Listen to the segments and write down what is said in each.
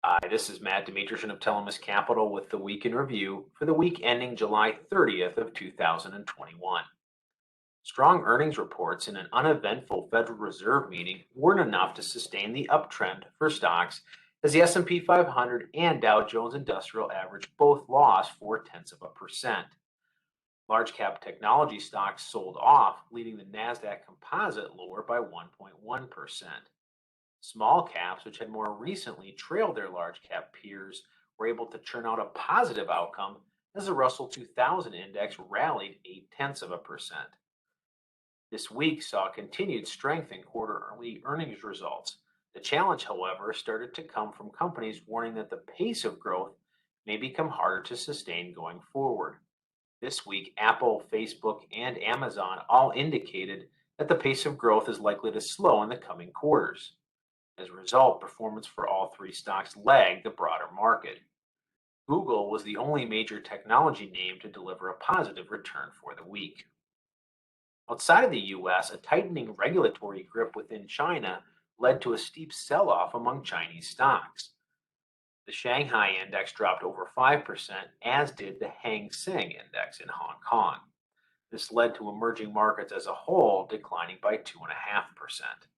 Hi, this is Matt Demetrician of Telemus Capital with the Week in Review for the week ending July 30th of 2021. Strong earnings reports in an uneventful Federal Reserve meeting weren't enough to sustain the uptrend for stocks as the S&P 500 and Dow Jones Industrial Average both lost 0.4%. Large cap technology stocks sold off, leading the NASDAQ composite lower by 1.1%. Small caps, which had more recently trailed their large cap peers, were able to churn out a positive outcome as the Russell 2000 index rallied 0.8%. This week saw continued strength in quarterly earnings results. The challenge, however, started to come from companies warning that the pace of growth may become harder to sustain going forward. This week, Apple, Facebook, and Amazon all indicated that the pace of growth is likely to slow in the coming quarters. As a result, performance for all three stocks lagged the broader market. Google was the only major technology name to deliver a positive return for the week. Outside of the US, a tightening regulatory grip within China led to a steep sell-off among Chinese stocks. The Shanghai index dropped over 5%, as did the Hang Seng index in Hong Kong. This led to emerging markets as a whole declining by 2.5%.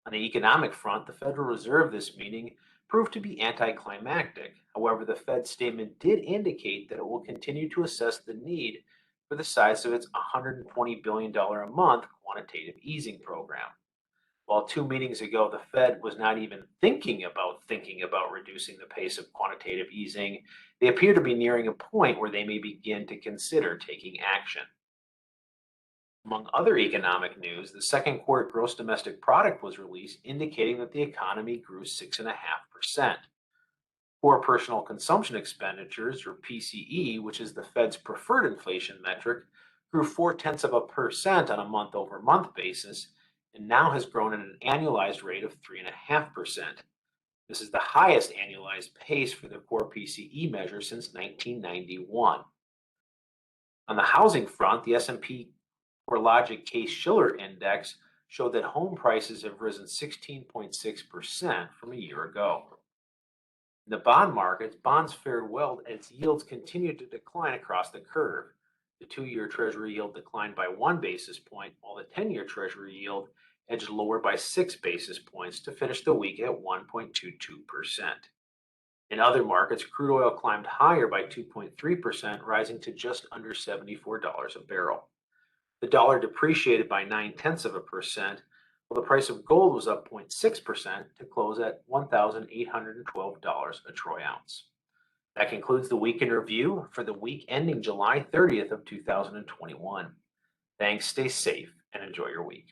On the economic front, the Federal Reserve this meeting proved to be anticlimactic. However, the Fed statement did indicate that it will continue to assess the need for the size of its $120 billion a month quantitative easing program. While 2 meetings ago, the Fed was not even thinking about reducing the pace of quantitative easing, they appear to be nearing a point where they may begin to consider taking action. Among other economic news, the second quarter gross domestic product was released, indicating that the economy grew 6.5%. Core personal consumption expenditures, or PCE, which is the Fed's preferred inflation metric, grew 0.4% on a month-over-month basis and now has grown at an annualized rate of 3.5%. This is the highest annualized pace for the core PCE measure since 1991. On the housing front, the S&P CoreLogic Case-Shiller Index showed that home prices have risen 16.6% from a year ago. In the bond markets, bonds fared well as yields continued to decline across the curve. The 2-year Treasury yield declined by 1 basis point, while the 10-year Treasury yield edged lower by 6 basis points to finish the week at 1.22%. In other markets, crude oil climbed higher by 2.3%, rising to just under $74 a barrel. The dollar depreciated by 0.9%, while the price of gold was up 0.6% to close at $1,812 a troy ounce. That concludes the week in review for the week ending July 30th of 2021. Thanks, stay safe, and enjoy your week.